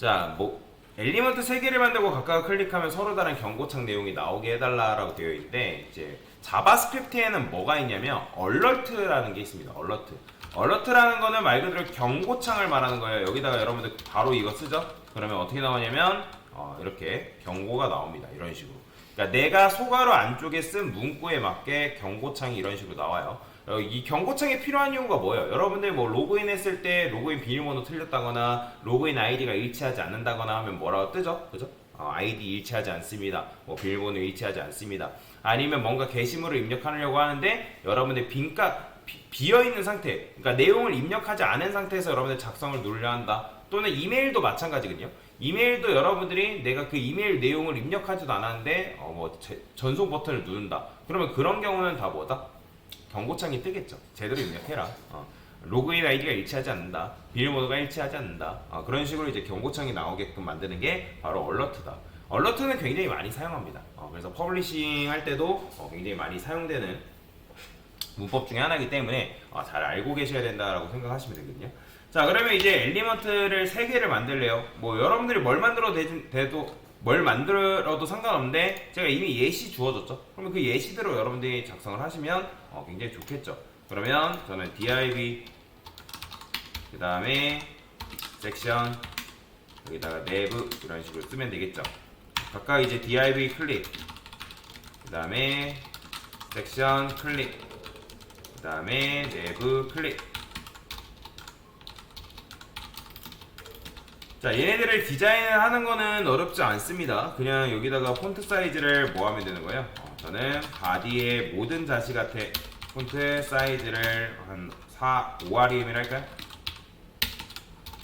자, 뭐 엘리먼트 3개를 만들고 각각 클릭하면 서로 다른 경고창 내용이 나오게 해달라라고 되어 있는데, 이제 자바스크립트에는 뭐가 있냐면 얼러트라는 게 있습니다. 얼러트. 얼러트라는 거는 말 그대로 경고창을 말하는 거예요. 여기다가 여러분들 바로 이거 쓰죠? 그러면 어떻게 나오냐면 이렇게 경고가 나옵니다. 이런 식으로. 그러니까 내가 소괄호 안쪽에 쓴 문구에 맞게 경고창이 이런 식으로 나와요. 이 경고창이 필요한 이유가 뭐예요? 여러분들 뭐 로그인 했을 때 로그인 비밀번호 틀렸다거나 로그인 아이디가 일치하지 않는다거나 하면 뭐라고 뜨죠? 그죠? 아이디 일치하지 않습니다. 뭐 비밀번호 일치하지 않습니다. 아니면 뭔가 게시물을 입력하려고 하는데 여러분들 비어있는 상태, 그러니까 내용을 입력하지 않은 상태에서 여러분들 작성을 누르려 한다. 또는 이메일도 마찬가지거든요. 이메일도 여러분들이 내가 그 이메일 내용을 입력하지도 않았는데 전송 버튼을 누른다. 그러면 그런 경우는 다 뭐다? 경고창이 뜨겠죠. 제대로 입력해라. 로그인 아이디가 일치하지 않는다. 비밀번호가 일치하지 않는다. 그런 식으로 이제 경고창이 나오게끔 만드는 게 바로 얼러트다. 얼러트는 굉장히 많이 사용합니다. 그래서 퍼블리싱 할 때도 굉장히 많이 사용되는 문법 중에 하나이기 때문에 잘 알고 계셔야 된다라고 생각하시면 되거든요. 자, 그러면 이제 엘리먼트를 3개를 만들래요. 뭐 여러분들이 뭘 만들어도 상관없는데 제가 이미 예시 주어졌죠. 그러면 그 예시대로 여러분들이 작성을 하시면 굉장히 좋겠죠. 그러면 저는 div 그 다음에 섹션 여기다가 nev 이런 식으로 쓰면 되겠죠. 각각 이제 div 클릭 그 다음에 섹션 클릭 그 다음에 nev 클릭. 자, 얘네들을 디자인을 하는 거는 어렵지 않습니다. 그냥 여기다가 폰트 사이즈를 뭐 하면 되는 거예요? 저는 바디의 모든 자식한테 폰트 사이즈를 한 5REM을 할까요?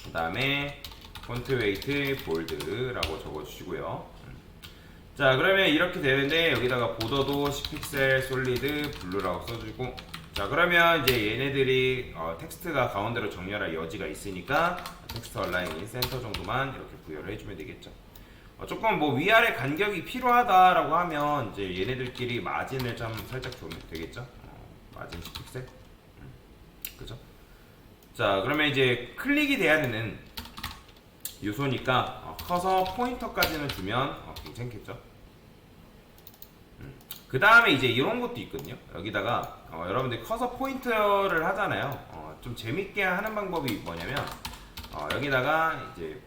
그 다음에 폰트 웨이트 볼드라고 적어주시고요. 자, 그러면 이렇게 되는데 여기다가 보더도 10픽셀 솔리드 블루라고 써주고, 자, 그러면 이제 얘네들이 텍스트가 가운데로 정렬할 여지가 있으니까 텍스트 얼라인 센터 정도만 이렇게 부여를 해주면 되겠죠. 조금 뭐 위아래 간격이 필요하다라고 하면 이제 얘네들끼리 마진을 좀 살짝 주면 되겠죠. 마진 10픽셀. 그죠? 자, 그러면 이제 클릭이 돼야 되는 요소니까 커서 포인터까지는 주면 괜찮겠죠. 그 다음에 이제 이런 것도 있거든요. 여기다가 여러분들 커서 포인터를 하잖아요. 좀 재밌게 하는 방법이 뭐냐면 여기다가 이제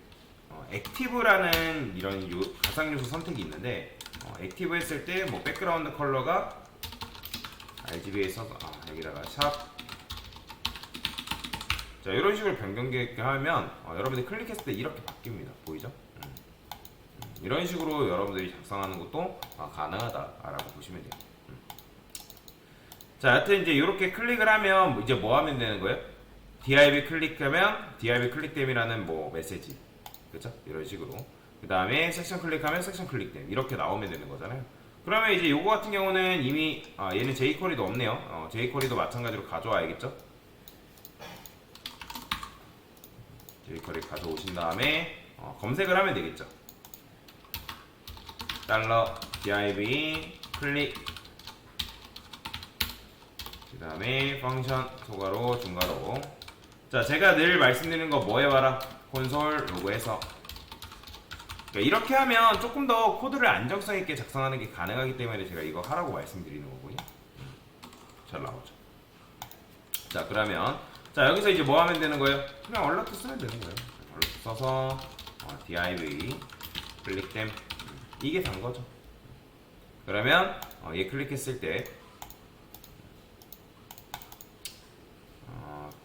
액티브라는 이런 가상 요소 선택이 있는데 액티브 했을 때 뭐 백그라운드 컬러가 RGB에 써서 여기다가 샵, 자, 이런 식으로 변경되게 하면 여러분들이 클릭했을 때 이렇게 바뀝니다. 보이죠? 이런 식으로 여러분들이 작성하는 것도 가능하다라고 보시면 돼요. 자, 하여튼 이제 이렇게 클릭을 하면 이제 뭐 하면 되는 거예요? div 클릭하면 div 클릭됨이라는 뭐 메시지, 그렇죠? 이런 식으로. 그 다음에 섹션 클릭하면 섹션 클릭됨 이렇게 나오면 되는 거잖아요. 그러면 이제 요거 같은 경우는 이미 얘는 jQuery도 없네요. jQuery도 마찬가지로 가져와야겠죠? jQuery 가져오신 다음에 검색을 하면 되겠죠. $div 클릭 그 다음에 펑션 소괄호 중괄호. 자, 제가 늘 말씀드리는 거 뭐 해봐라? 콘솔 로그에서. 그러니까 이렇게 하면 조금 더 코드를 안정성 있게 작성하는 게 가능하기 때문에 제가 이거 하라고 말씀드리는 거고요. 잘 나오죠. 자, 그러면 자, 여기서 이제 뭐 하면 되는 거예요? 그냥 얼러트 쓰면 되는 거예요. 얼러트 써서 div 클릭됨 이게 단 거죠. 그러면 얘 클릭했을 때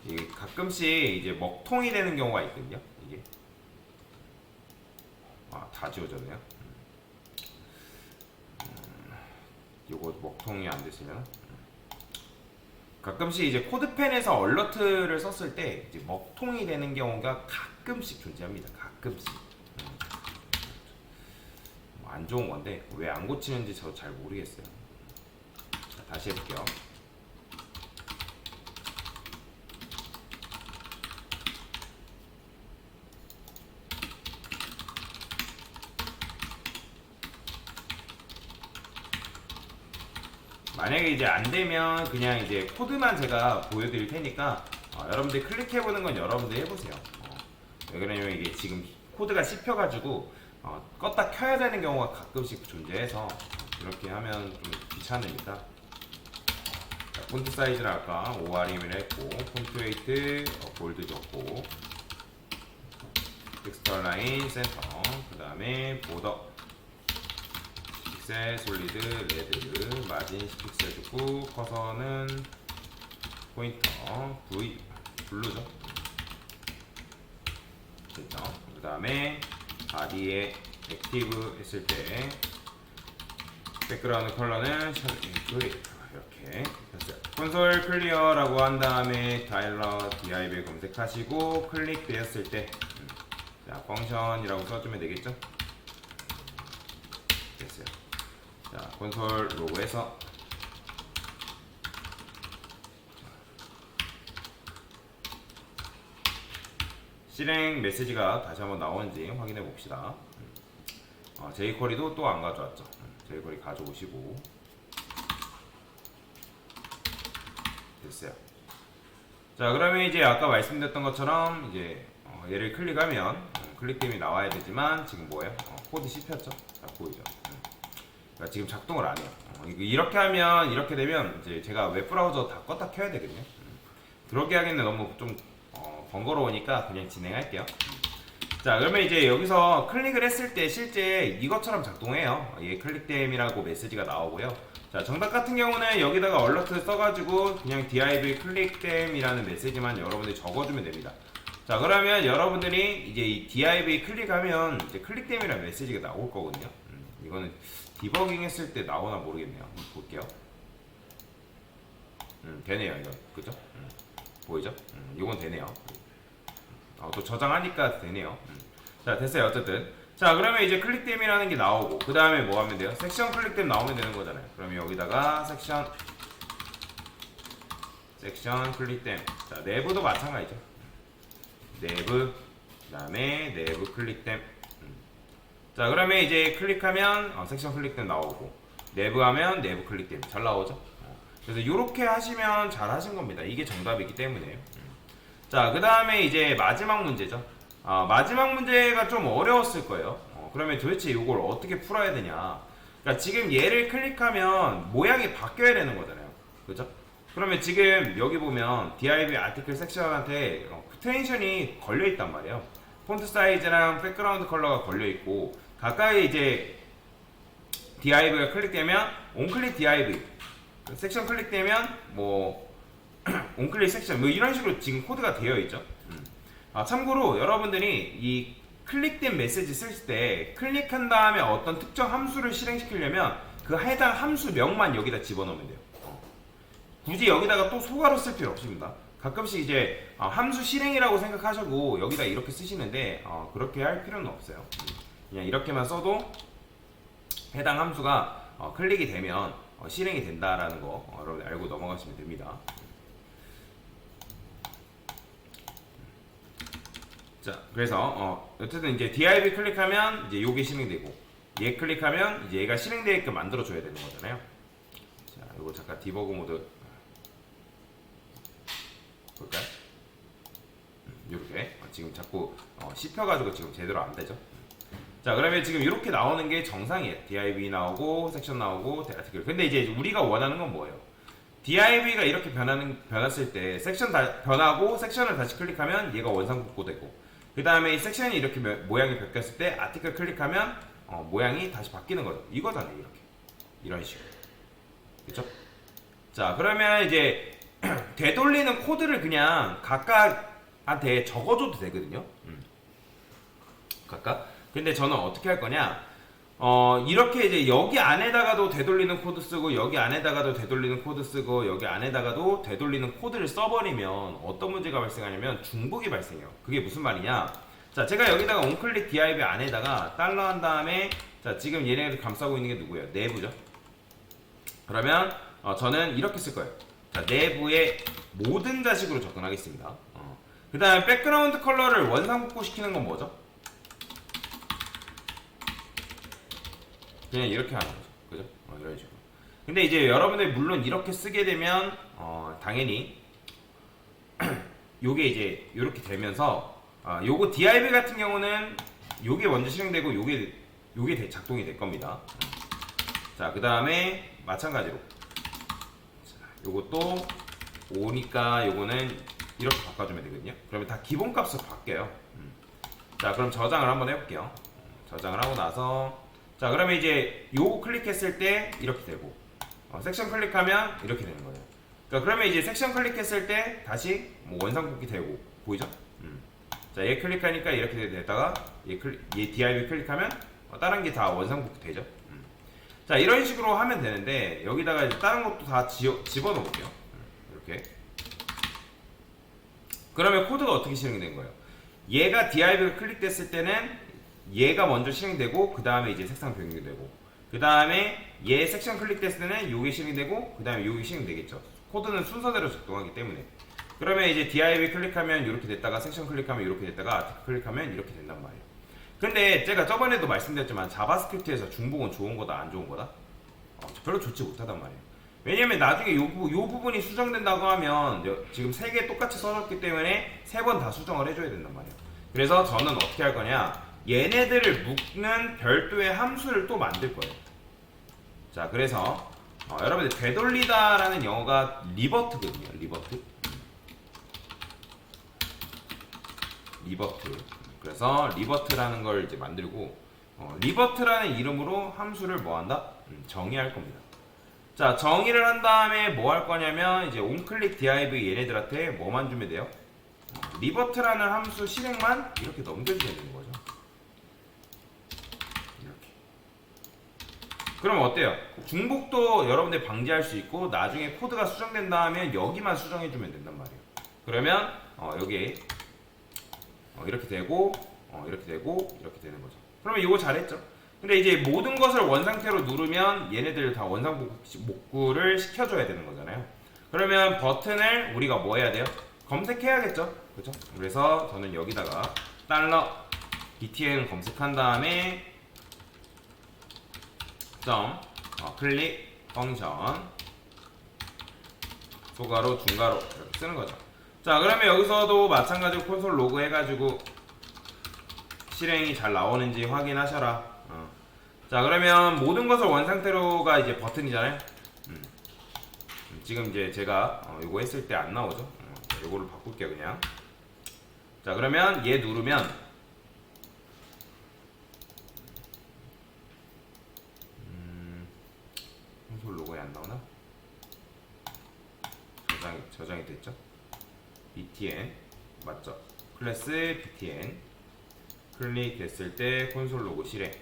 이게 가끔씩 이제 먹통이 되는 경우가 있거든요. 이게 다 지워졌네요. 요거 먹통이 안 됐으면 가끔씩 이제 코드펜에서 얼러트를 썼을 때 이제 먹통이 되는 경우가 가끔씩 존재합니다. 가끔씩. 안 좋은 건데 왜 안 고치는지 저 잘 모르겠어요. 자, 다시 해볼게요. 만약에 이제 안 되면 그냥 이제 코드만 제가 보여드릴 테니까 여러분들 클릭해보는 건 여러분들 해보세요. 왜 그러냐면 이게 지금 코드가 씹혀가지고 껐다 켜야 되는 경우가 가끔씩 존재해서 이렇게 하면 좀 귀찮으니까. 자, 폰트 사이즈를 아까 5RM을 했고, 폰트 웨이트 볼드 줬고, 텍스처 라인 센터, 그 다음에 보더 10픽셀 솔리드 레드, 마진 10픽셀 주고, 커서는 포인터 V 블루죠. 됐죠. 그 다음에 바디에 액티브 했을 때 백그라운드 컬러는 그레이 이렇게 됐어요. 콘솔 클리어라고 한 다음에 다일러 div 검색하시고 클릭되었을 때 자, 펑션이라고 써주면 되겠죠. 됐어요. 자, 콘솔 로고에서 실행 메시지가 다시 한번 나오는지 확인해 봅시다. jQuery도 또 안 가져왔죠. jQuery 가져오시고 됐어요. 자, 그러면 이제 아까 말씀드렸던 것처럼 이제 얘를 클릭하면 클릭됨이 나와야 되지만 지금 뭐예요? 코드 씹혔죠? 자, 보이죠? 그러니까 지금 작동을 안 해요. 이렇게 하면 이렇게 되면 이제 제가 웹브라우저 다 껐다 켜야 되거든요. 그렇게 하기는 너무 좀 번거로우니까 그냥 진행할게요. 자, 그러면 이제 여기서 클릭을 했을 때 실제 이것처럼 작동해요. 예, 클릭됨이라고 메시지가 나오고요. 자, 정답 같은 경우는 여기다가 얼러트 써가지고 그냥 div 클릭됨이라는 메시지만 여러분들이 적어주면 됩니다. 자, 그러면 여러분들이 이제 이 div 클릭하면 이제 클릭됨이라는 메시지가 나올 거거든요. 이거는 디버깅 했을 때 나오나 모르겠네요. 한번 볼게요. 되네요, 이거. 그죠? 보이죠? 이건 되네요. 또 저장하니까 되네요. 자, 됐어요. 어쨌든. 자, 그러면 이제 클릭됨이라는 게 나오고, 그 다음에 뭐 하면 돼요? 섹션 클릭됨 나오면 되는 거잖아요. 그러면 여기다가 섹션 클릭됨. 자, 내부도 마찬가지죠. 내부, 그 다음에 내부 클릭됨. 자, 그러면 이제 클릭하면 섹션 클릭됨 나오고, 내부 하면 내부 클릭됨. 잘 나오죠? 그래서 이렇게 하시면 잘 하신 겁니다. 이게 정답이기 때문에. 자, 그 다음에 이제 마지막 문제죠. 마지막 문제가 좀 어려웠을 거예요. 그러면 도대체 이걸 어떻게 풀어야 되냐. 그러니까 지금 얘를 클릭하면 모양이 바뀌어야 되는 거잖아요. 그죠? 그러면 지금 여기 보면 div 아티클 섹션한테 텐션이 걸려 있단 말이에요. 폰트 사이즈랑 백그라운드 컬러가 걸려 있고, 가까이 이제 div가 클릭되면 onClick div, 섹션 클릭되면 뭐 onClick 섹션 뭐 이런 식으로 지금 코드가 되어 있죠. 참고로 여러분들이 이 클릭된 메시지 쓸 때 클릭한 다음에 어떤 특정 함수를 실행시키려면 그 해당 함수명만 여기다 집어넣으면 돼요. 굳이 여기다가 또 소가로 쓸 필요 없습니다. 가끔씩 이제 함수 실행이라고 생각하시고 여기다 이렇게 쓰시는데 그렇게 할 필요는 없어요. 그냥 이렇게만 써도 해당 함수가 클릭이 되면 실행이 된다라는 거 여러분 알고 넘어가시면 됩니다. 자, 그래서 어쨌든 이제 div 클릭하면 이제 요게 실행되고, 얘 클릭하면 이제 얘가 실행되게끔 만들어줘야 되는 거잖아요. 자, 이거 잠깐 디버그 모드 볼까요? 이렇게 지금 자꾸 씹혀가지고 지금 제대로 안 되죠. 자, 그러면 지금 이렇게 나오는 게 정상이에요. div 나오고 섹션 나오고 아티클. 근데 이제 우리가 원하는 건 뭐예요? div가 이렇게 변했을 때 섹션 변하고 섹션을 다시 클릭하면 얘가 원상복구되고, 그 다음에 이 섹션이 이렇게 모양이 바뀌었을 때 아티클 클릭하면 모양이 다시 바뀌는 거죠. 이거잖아요. 이렇게 이런 식으로. 그쵸? 자, 그러면 이제 되돌리는 코드를 그냥 각각한테 적어줘도 되거든요. 각각. 근데 저는 어떻게 할 거냐? 이렇게 이제 여기 안에다가도 되돌리는 코드 쓰고, 여기 안에다가도 되돌리는 코드 쓰고, 여기 안에다가도 되돌리는 코드를 써버리면 어떤 문제가 발생하냐면 중복이 발생해요. 그게 무슨 말이냐? 자, 제가 여기다가 onClick div 안에다가 달러 한 다음에, 자, 지금 얘네를 감싸고 있는 게 누구예요? 내부죠. 그러면 저는 이렇게 쓸 거예요. 자, 내부의 모든 자식으로 접근하겠습니다. 그 다음에 백그라운드 컬러를 원상복구 시키는 건 뭐죠? 그냥 이렇게 하는 거죠. 그죠? 이런 식으로. 근데 이제 여러분들 물론 이렇게 쓰게 되면 당연히 요게 이제 이렇게 되면서 요거 div 같은 경우는 요게 먼저 실행되고 요게 작동이 될 겁니다. 자, 그 다음에 마찬가지로 요것도 5니까 요거는 이렇게 바꿔주면 되거든요. 그러면 다 기본값으로 바뀌어요. 자, 그럼 저장을 한번 해볼게요. 저장을 하고 나서 자, 그러면 이제 요거 클릭했을 때 이렇게 되고 섹션 클릭하면 이렇게 되는 거예요. 그러면 이제 섹션 클릭했을 때 다시 뭐 원상복귀 되고 보이죠? 자, 얘 클릭하니까 이렇게 되다가 얘 DIV 클릭하면 다른 게 다 원상복귀 되죠. 자, 이런 식으로 하면 되는데 여기다가 이제 다른 것도 다 집어넣을게요. 이렇게. 그러면 코드가 어떻게 실행된 거예요? 얘가 DIV가 클릭됐을 때는 얘가 먼저 실행되고 그 다음에 이제 색상 변경되고 그 다음에 얘 섹션 클릭됐을 때는 요게 실행되고 그 다음에 요게 실행되겠죠. 코드는 순서대로 작동하기 때문에. 그러면 이제 div 클릭하면 이렇게 됐다가 섹션 클릭하면 이렇게 됐다가 아티클 클릭하면 이렇게 된단 말이에요. 근데 제가 저번에도 말씀드렸지만 자바스크립트에서 중복은 좋은 거다 안 좋은 거다? 별로 좋지 못하단 말이에요. 왜냐면 나중에 요 부분이 수정된다고 하면 지금 3개 똑같이 써놨기 때문에 3번 다 수정을 해줘야 된단 말이에요. 그래서 저는 어떻게 할 거냐, 얘네들을 묶는 별도의 함수를 또 만들 거예요. 자, 그래서 여러분들 되돌리다 라는 영어가 리버트거든요. 리버트. 그래서 리버트라는 걸 이제 만들고 리버트라는 이름으로 함수를 뭐 한다? 정의할 겁니다. 자, 정의를 한 다음에 뭐 할 거냐면 이제 onClick div 얘네들한테 뭐만 주면 돼요? 리버트라는 함수 실행만 이렇게 넘겨주면 되는 거죠. 이렇게. 그럼 어때요? 중복도 여러분들 방지할 수 있고 나중에 코드가 수정된 다음에 여기만 수정해주면 된단 말이에요. 그러면 여기 이렇게 되고 이렇게 되고 이렇게 되는 거죠. 그러면 이거 잘했죠. 근데 이제 모든 것을 원상태로 누르면 얘네들 다 원상복구를 시켜줘야 되는 거잖아요. 그러면 버튼을 우리가 뭐 해야 돼요? 검색해야겠죠. 그죠? 그래서 저는 여기다가 $btn 검색한 다음에 클릭 펑션 소가로 중가로 이렇게 쓰는 거죠. 자, 그러면 여기서도 마찬가지로 콘솔 로그 해가지고 실행이 잘 나오는지 확인하셔라. 자, 그러면 모든 것을 원상태로가 이제 버튼이잖아요. 지금 이제 제가 이거 했을 때 안 나오죠. 요거를 바꿀게요 그냥. 자, 그러면 얘 누르면 콘솔 로고에 안 나오나? 저장이 됐죠? btn 맞죠? 클래스 btn 클릭됐을 때 콘솔 로고 실행.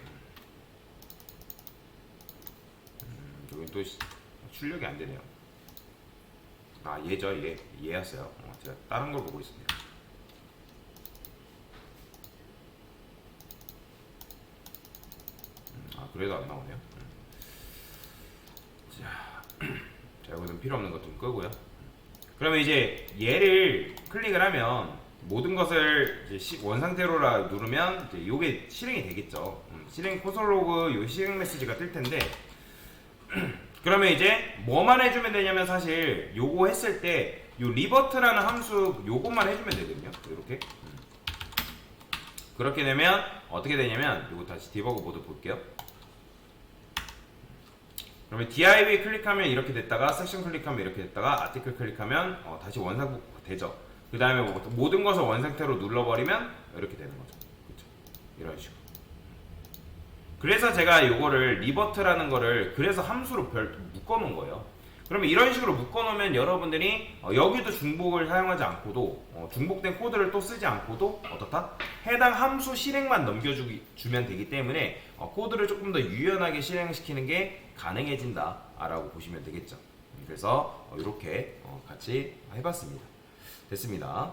여기 또 출력이 안 되네요. 얘죠, 얘였어요. 제가 다른 걸 보고 있습니다. 그래도 안 나오네요. 자, 여기는 필요 없는 것 좀 끄고요. 그러면 이제 얘를 클릭을 하면 모든 것을 이제 원상태로라 누르면 이제 요게 실행이 되겠죠. 실행 콘솔 로그 요 실행 메시지가 뜰 텐데 그러면 이제 뭐만 해주면 되냐면 사실 요거 했을 때 요 리버트라는 함수 요것만 해주면 되거든요. 이렇게 그렇게 되면 어떻게 되냐면 요거 다시 디버그 모드 볼게요. 그러면 div 클릭하면 이렇게 됐다가 섹션 클릭하면 이렇게 됐다가 아티클 클릭하면 다시 원상복구 되죠. 그 다음에 모든 것을 원상태로 눌러버리면 이렇게 되는 거죠. 그렇죠? 이런 식으로. 그래서 제가 요거를 리버트라는 거를 그래서 함수로 묶어놓은 거예요. 그러면 이런 식으로 묶어놓으면 여러분들이 여기도 중복을 사용하지 않고도 중복된 코드를 또 쓰지 않고도 어떻다? 해당 함수 실행만 넘겨주면 되기 때문에 코드를 조금 더 유연하게 실행시키는 게 가능해진다 라고 보시면 되겠죠. 그래서 이렇게 같이 해봤습니다. 됐습니다.